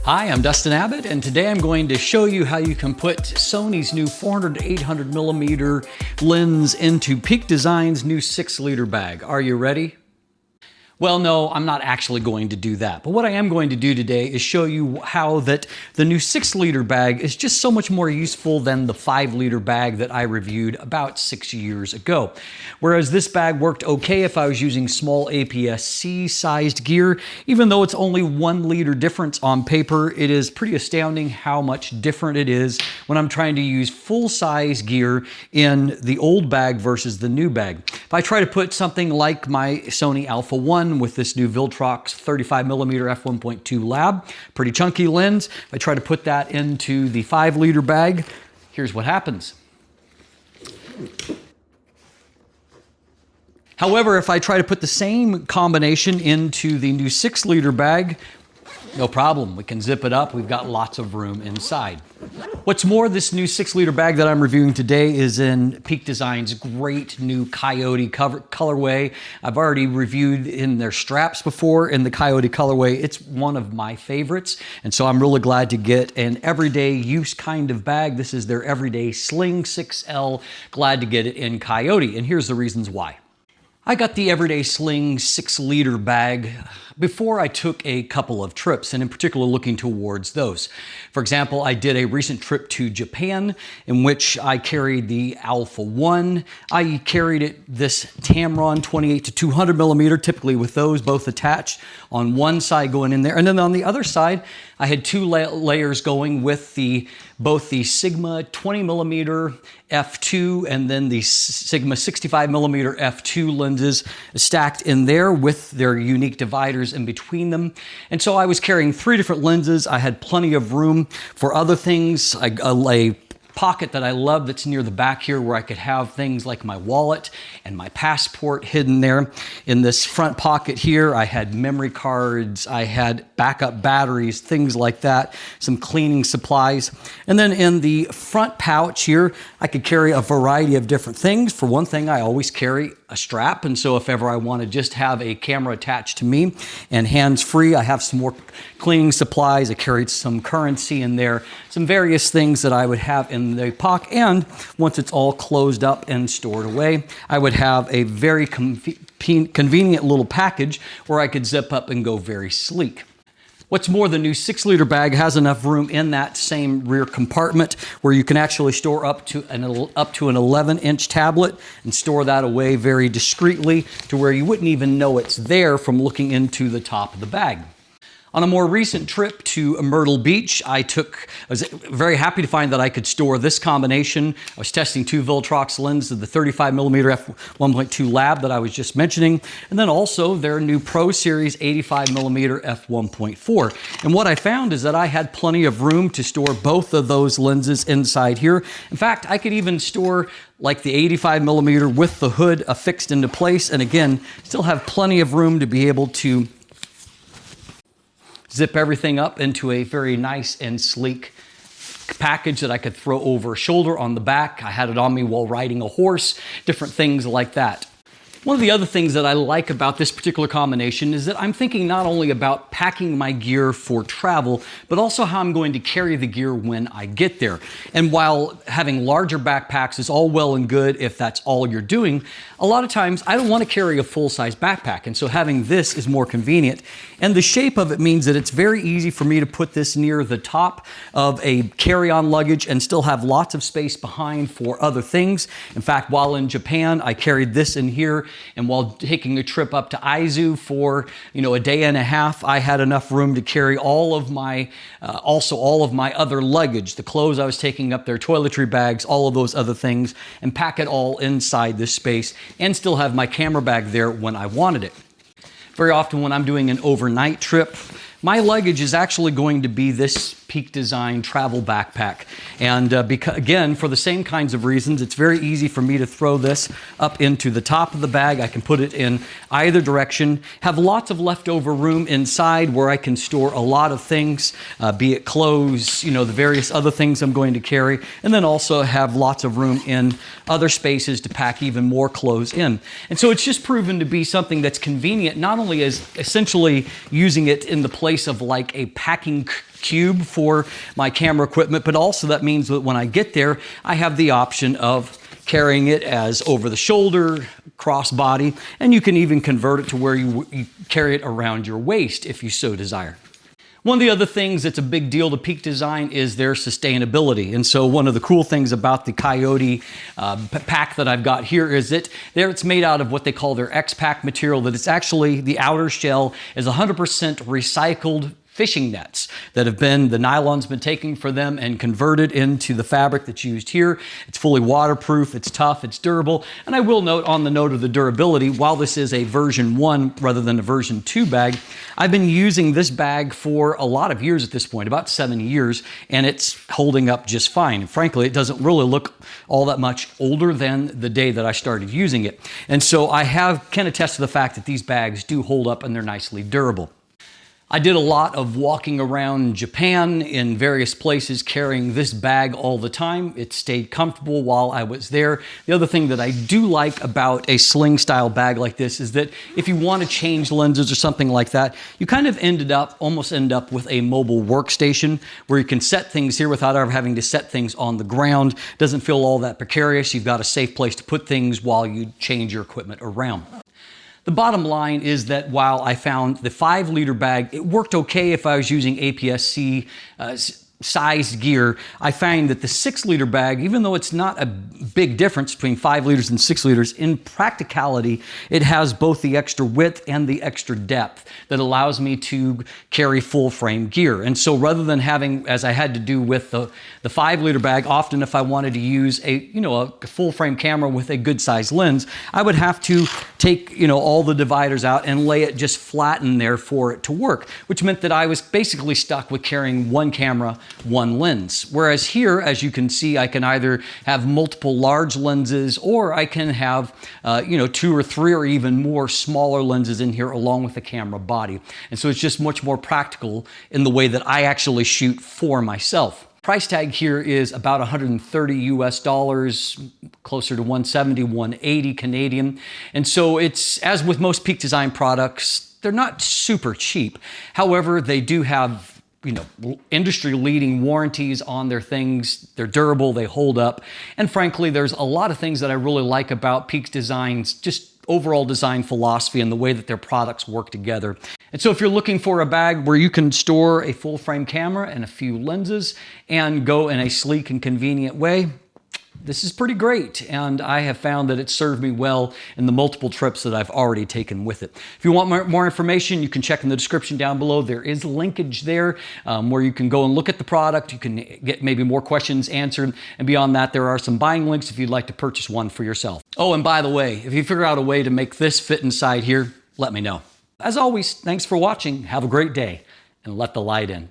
Hi, I'm Dustin Abbott, and today I'm going to show you how you can put Sony's new 400 to 800 millimeter lens into Peak Design's new 6-liter bag. Are you ready? Well, no, I'm not actually going to do that. But what I am going to do today is show you how that the new 6-liter bag is just so much more useful than the 5-liter bag that I reviewed about 6 years ago. Whereas this bag worked okay if I was using small APS-C sized gear, even though it's only 1 liter difference on paper, it is pretty astounding how much different it is when I'm trying to use full-size gear in the old bag versus the new bag. If I try to put something like my Sony Alpha 1 with this new Viltrox 35mm f1.2 lab, pretty chunky lens. If I try to put that into the 5-liter bag, here's what happens. However, if I try to put the same combination into the new 6-liter bag, no problem. We can zip it up. We've got lots of room inside. What's more, this new 6-liter bag that I'm reviewing today is in Peak Design's great new Coyote colorway. I've already reviewed in their straps before in the Coyote colorway. It's one of my favorites, and so I'm really glad to get an everyday use kind of bag. This is their Everyday Sling 6L. Glad to get it in Coyote, and here's the reasons why. I got the Everyday Sling 6-liter bag before I took a couple of trips, and in particular looking towards those. For example, I did a recent trip to Japan in which I carried the Alpha 1. I carried this Tamron 28 to 200 millimeter, typically with those both attached on one side going in there. And then on the other side, I had 2 layers going with both the Sigma 20 millimeter f2 and then the Sigma 65 millimeter f2 lenses stacked in there with their unique dividers in between them. And so I was carrying 3 different lenses. I had plenty of room for other things. A pocket that I love that's near the back here where I could have things like my wallet and my passport hidden there. In this front pocket here, I had memory cards, I had backup batteries, things like that, some cleaning supplies. And then in the front pouch here, I could carry a variety of different things. For one thing, I always carry a strap, and so if ever I want to just have a camera attached to me and hands-free, I have some more cleaning supplies. I carried some currency in there, some various things that I would have in the pocket, and once it's all closed up and stored away, I would have a very convenient little package where I could zip up and go very sleek. What's more, the new 6-liter bag has enough room in that same rear compartment where you can actually store up to an 11-inch tablet and store that away very discreetly to where you wouldn't even know it's there from looking into the top of the bag. On a more recent trip to Myrtle Beach, I was very happy to find that I could store this combination. I was testing 2 Viltrox lenses of the 35mm f1.2 lab that I was just mentioning, and then also their new Pro Series 85mm f1.4. And what I found is that I had plenty of room to store both of those lenses inside here. In fact, I could even store like the 85mm with the hood affixed into place, and again, still have plenty of room to be able to zip everything up into a very nice and sleek package that I could throw over a shoulder on the back. I had it on me while riding a horse, different things like that. One of the other things that I like about this particular combination is that I'm thinking not only about packing my gear for travel, but also how I'm going to carry the gear when I get there. And while having larger backpacks is all well and good if that's all you're doing, a lot of times I don't want to carry a full-size backpack, and so having this is more convenient. And the shape of it means that it's very easy for me to put this near the top of a carry-on luggage and still have lots of space behind for other things. In fact, while in Japan, I carried this in here. And while taking a trip up to Aizu for, a day and a half, I had enough room to carry all of my other luggage, the clothes I was taking up there, toiletry bags, all of those other things, and pack it all inside this space and still have my camera bag there when I wanted it. Very often when I'm doing an overnight trip, my luggage is actually going to be this Peak Design travel backpack. And again, for the same kinds of reasons, it's very easy for me to throw this up into the top of the bag. I can put it in either direction, have lots of leftover room inside where I can store a lot of things, be it clothes, the various other things I'm going to carry, and then also have lots of room in other spaces to pack even more clothes in. And so it's just proven to be something that's convenient, not only as essentially using it in the place of like a packing cube for my camera equipment, but also that means that when I get there, I have the option of carrying it as over the shoulder, crossbody, and you can even convert it to where you carry it around your waist if you so desire. One of the other things that's a big deal to Peak Design is their sustainability. And so one of the cool things about the Coyote pack that I've got here is that it's made out of what they call their X-Pack material, that it's actually, the outer shell is 100% recycled fishing nets that have been, the nylon's been taken for them and converted into the fabric that's used here. It's fully waterproof, it's tough, it's durable. And I will note on the note of the durability, while this is a version 1 rather than a version 2 bag, I've been using this bag for a lot of years at this point, about 7 years, and it's holding up just fine. And frankly, it doesn't really look all that much older than the day that I started using it. And so I can attest to the fact that these bags do hold up and they're nicely durable. I did a lot of walking around Japan in various places carrying this bag all the time. It stayed comfortable while I was there. The other thing that I do like about a sling style bag like this is that if you want to change lenses or something like that, you kind of almost end up with a mobile workstation where you can set things here without ever having to set things on the ground. It doesn't feel all that precarious. You've got a safe place to put things while you change your equipment around. The bottom line is that while I found the 5-liter bag, it worked okay if I was using APS-C sized gear, I find that the 6-liter bag, even though it's not a big difference between 5 liters and 6 liters, in practicality, it has both the extra width and the extra depth that allows me to carry full frame gear. And so rather than having, as I had to do with the 5-liter bag, often if I wanted to use a full frame camera with a good sized lens, I would have to take all the dividers out and lay it just flat in there for it to work, which meant that I was basically stuck with carrying one camera, one lens. Whereas here, as you can see, I can either have multiple large lenses or I can have 2 or 3 or even more smaller lenses in here along with the camera body. And so it's just much more practical in the way that I actually shoot for myself. Price tag here is about 130 US dollars, closer to 170, 180 Canadian. And so it's, as with most Peak Design products, they're not super cheap. However, they do have industry-leading warranties on their things. They're durable, they hold up. And frankly, there's a lot of things that I really like about Peak Design's just overall design philosophy and the way that their products work together. And so if you're looking for a bag where you can store a full-frame camera and a few lenses and go in a sleek and convenient way, this is pretty great, and I have found that it served me well in the multiple trips that I've already taken with it. If you want more information, you can check in the description down below. There is linkage there where you can go and look at the product. You can get maybe more questions answered, and beyond that, there are some buying links if you'd like to purchase one for yourself. Oh, and by the way, if you figure out a way to make this fit inside here, let me know. As always, thanks for watching. Have a great day, and let the light in.